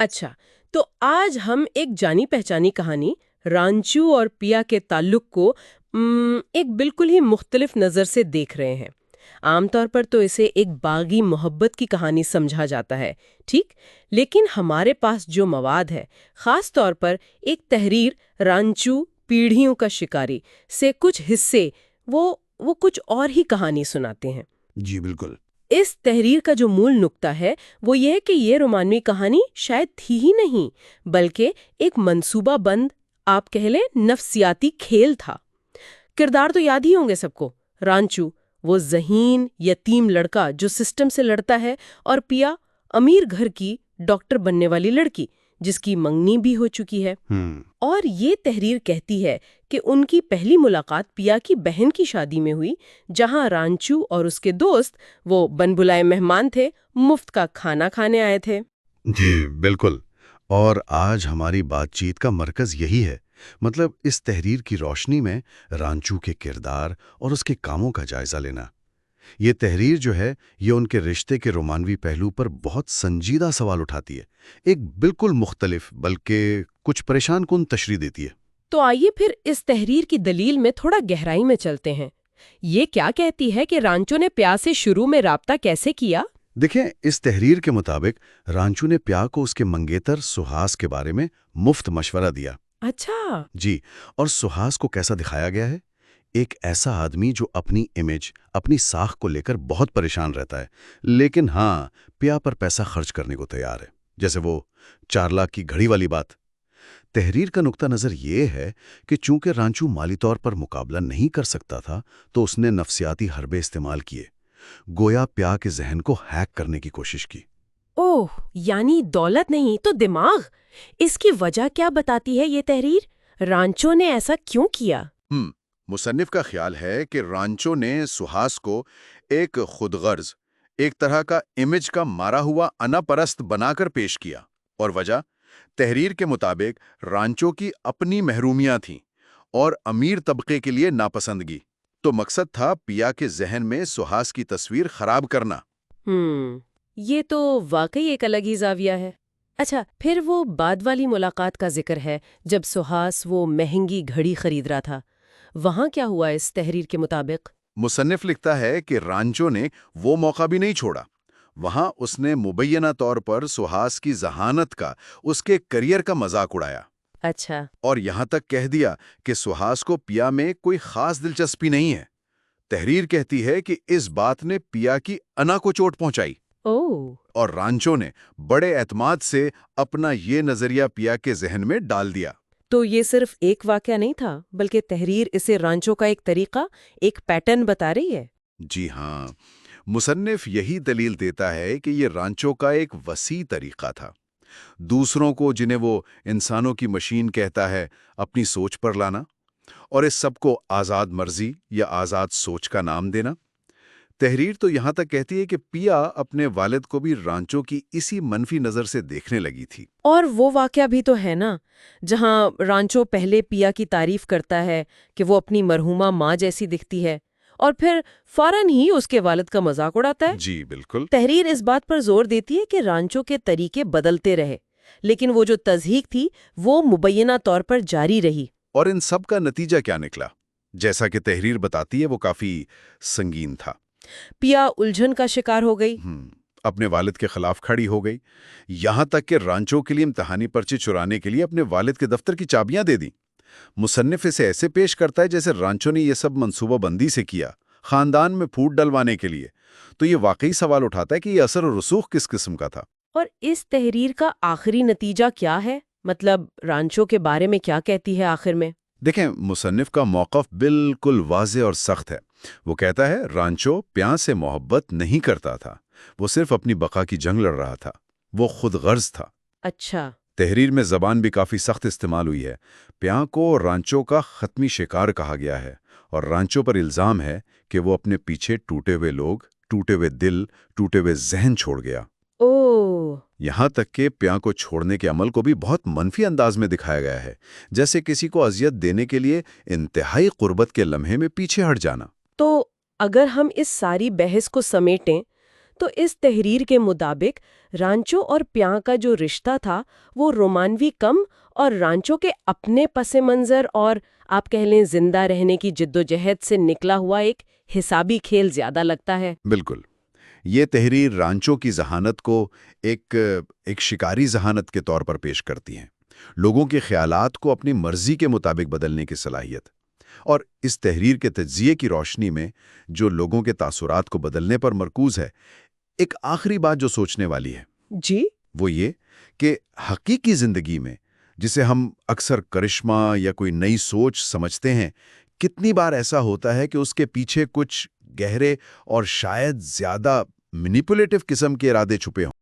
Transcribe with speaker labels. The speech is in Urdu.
Speaker 1: اچھا، تو آج ہم ایک جانی پہچانی کہانی رانچو اور پیا کے تعلق کو ایک بالکل ہی مختلف نظر سے دیکھ رہے ہیں۔ عام طور پر تو اسے ایک باغی محبت کی کہانی سمجھا جاتا ہے، ٹھیک؟ لیکن ہمارے پاس جو مواد ہے، خاص طور پر ایک تحریر رانچو پیڑھیوں کا شکاری سے کچھ حصے، وہ کچھ اور ہی کہانی سناتے ہیں۔
Speaker 2: جی بالکل۔
Speaker 1: اس تحریر کا جو مول نقطہ ہے وہ یہ کہ یہ رومانوی کہانی شاید تھی ہی نہیں، بلکہ ایک منصوبہ بند، آپ کہہ لیں نفسیاتی کھیل تھا۔ کردار تو یاد ہی ہوں گے سب کو، رانچو وہ ذہین یتیم لڑکا جو سسٹم سے لڑتا ہے، اور پیا امیر گھر کی ڈاکٹر بننے والی لڑکی جس کی منگنی بھی ہو چکی ہے۔ اور یہ تحریر کہتی ہے کہ ان کی پہلی ملاقات پیا کی بہن کی شادی میں ہوئی، جہاں رانچو اور اس کے دوست، وہ بن بلائے مہمان تھے، مفت کا کھانا کھانے آئے تھے۔
Speaker 2: جی بالکل۔ اور آج ہماری بات چیت کا مرکز یہی ہے، مطلب اس تحریر کی روشنی میں رانچو کے کردار اور اس کے کاموں کا جائزہ لینا۔ یہ تحریر جو ہے یہ ان کے رشتے کے رومانوی پہلو پر بہت سنجیدہ سوال اٹھاتی ہے، ایک بالکل مختلف بلکہ کچھ پریشان کن تشریح دیتی ہے۔
Speaker 1: تو آئیے پھر اس تحریر کی دلیل میں تھوڑا گہرائی میں چلتے ہیں۔ یہ کیا کہتی ہے کہ رانچو نے پیا سے شروع میں رابطہ کیسے کیا؟
Speaker 2: دیکھیں، اس تحریر کے مطابق رانچو نے پیا کو اس کے منگیتر سہاس کے بارے میں مفت مشورہ دیا۔
Speaker 1: اچھا۔
Speaker 2: جی، اور سہاس کو کیسا دکھایا گیا ہے؟ ایک ایسا آدمی جو اپنی امیج، اپنی ساکھ کو لے کر بہت پریشان رہتا ہے، لیکن ہاں پیا پر پیسہ خرچ کرنے کو تیار ہے، جیسے وہ 4 لاکھ کی گھڑی والی بات۔ تحریر کا نقطہ نظر یہ ہے کہ چونکہ رانچو مالی طور پر مقابلہ نہیں کر سکتا تھا تو اس نے نفسیاتی حربے استعمال کیے، گویا پیا کے ذہن کو ہیک کرنے کی کوشش کی۔
Speaker 1: اوہ، یعنی دولت نہیں تو دماغ۔ اس کی وجہ کیا بتاتی ہے یہ تحریر؟ رانچو نے ایسا کیوں کیا؟
Speaker 3: مصنف کا خیال ہے کہ رانچو نے سہاس کو ایک خود غرض، ایک طرح کا امیج کا مارا ہوا انا پرست بنا کر پیش کیا، اور وجہ تحریر کے مطابق رانچو کی اپنی محرومیاں تھیں اور امیر طبقے کے لیے ناپسندگی، تو مقصد تھا پیا کے ذہن میں سہاس کی تصویر خراب کرنا۔
Speaker 1: یہ تو واقعی ایک الگ ہی زاویہ ہے۔ اچھا، پھر وہ بعد والی ملاقات کا ذکر ہے جب سہاس وہ مہنگی گھڑی خرید رہا تھا، وہاں کیا ہوا اس تحریر کے مطابق؟
Speaker 3: مصنف لکھتا ہے کہ رانچو نے وہ موقع بھی نہیں چھوڑا۔ وہاں اس نے مبینہ طور پر سہاس کی ذہانت کا، اس کے کریئر کا مذاق اڑایا۔
Speaker 1: اچھا۔
Speaker 3: اور یہاں تک کہہ دیا کہ سہاس کو پیا میں کوئی خاص دلچسپی نہیں ہے۔ تحریر کہتی ہے کہ اس بات نے پیا کی انا کو چوٹ پہنچائی، اور رانچو نے بڑے اعتماد سے اپنا یہ نظریہ پیا کے ذہن میں ڈال دیا۔
Speaker 1: تو یہ صرف ایک واقعہ نہیں تھا، بلکہ تحریر اسے رانچو کا ایک طریقہ، ایک پیٹرن بتا رہی ہے۔
Speaker 3: جی ہاں، مصنف یہی دلیل دیتا ہے کہ یہ رانچو کا ایک وسیع طریقہ تھا، دوسروں کو، جنہیں وہ انسانوں کی مشین کہتا ہے، اپنی سوچ پر لانا، اور اس سب کو آزاد مرضی یا آزاد سوچ کا نام دینا۔ تحریر تو یہاں تک کہتی ہے کہ پیا اپنے والد کو بھی رانچو کی اسی منفی نظر سے دیکھنے لگی تھی۔
Speaker 1: اور وہ واقعہ بھی تو ہے نا، جہاں رانچو پہلے پیا کی تعریف کرتا ہے کہ وہ اپنی مرحومہ ماں جیسی دکھتی ہے، اور پھر فوراً ہی اس کے والد کا مذاق اڑاتا ہے۔
Speaker 3: جی بالکل۔
Speaker 1: تحریر اس بات پر زور دیتی ہے کہ رانچو کے طریقے بدلتے رہے، لیکن وہ جو تضحیک تھی وہ مبینہ طور پر جاری رہی۔
Speaker 3: اور ان سب کا نتیجہ کیا نکلا؟ جیسا کہ تحریر بتاتی ہے وہ کافی سنگین تھا۔
Speaker 1: پیا الجھن کا شکار ہو گئی،
Speaker 3: اپنے والد کے خلاف کھڑی ہو گئی، یہاں تک کہ رانچو کے لیے امتحانی پرچے چرانے کے لیے اپنے والد کے دفتر کی چابیاں دے دیں۔ مصنف اسے ایسے پیش کرتا ہے جیسے رانچو نے یہ سب منصوبہ بندی سے کیا، خاندان میں پھوٹ ڈلوانے کے لیے۔ تو یہ واقعی سوال اٹھاتا ہے کہ یہ اثر و رسوخ کس قسم کا تھا؟
Speaker 1: اور اس تحریر کا آخری نتیجہ کیا ہے؟ مطلب رانچو کے بارے میں کیا کہتی ہے آخر میں؟
Speaker 3: دیکھیں، مصنف کا موقف بالکل واضح اور سخت ہے۔ وہ کہتا ہے رانچو پیا سے محبت نہیں کرتا تھا، وہ صرف اپنی بقا کی جنگ لڑ رہا تھا، وہ خود غرض تھا۔
Speaker 1: اچھا۔
Speaker 3: تحریر میں زبان بھی کافی سخت استعمال ہوئی ہے۔ پیا کو رانچو کا حتمی شکار کہا گیا ہے، اور رانچو پر الزام ہے کہ وہ اپنے پیچھے ٹوٹے ہوئے لوگ، ٹوٹے ہوئے دل، ٹوٹے ہوئے ذہن چھوڑ گیا۔ یہاں تک کہ پیا کو چھوڑنے کے عمل کو بھی بہت منفی انداز میں دکھایا گیا ہے، جیسے کسی کو اذیت دینے کے لیے انتہائی قربت کے لمحے میں پیچھے ہٹ جانا۔
Speaker 1: تو اگر ہم اس ساری بحث کو سمیٹیں تو اس تحریر کے مطابق رانچو اور پیاں کا جو رشتہ تھا وہ رومانوی کم اور رانچو کے اپنے پس منظر اور آپ کہہ لیں زندہ رہنے کی جدوجہد سے نکلا ہوا ایک حسابی کھیل زیادہ لگتا ہے۔
Speaker 3: بالکل، یہ تحریر رانچو کی ذہانت کو ایک شکاری ذہانت کے طور پر پیش کرتی ہے، لوگوں کے خیالات کو اپنی مرضی کے مطابق بدلنے کی صلاحیت۔ اور اس تحریر کے تجزیے کی روشنی میں جو لوگوں کے تاثرات کو بدلنے پر مرکوز ہے، ایک آخری بات جو سوچنے والی ہے
Speaker 1: جی،
Speaker 3: وہ یہ کہ حقیقی زندگی میں جسے ہم اکثر کرشمہ یا کوئی نئی سوچ سمجھتے ہیں، کتنی بار ایسا ہوتا ہے کہ اس کے پیچھے کچھ گہرے اور شاید زیادہ مینیپولیٹو قسم کے ارادے چھپے ہوں۔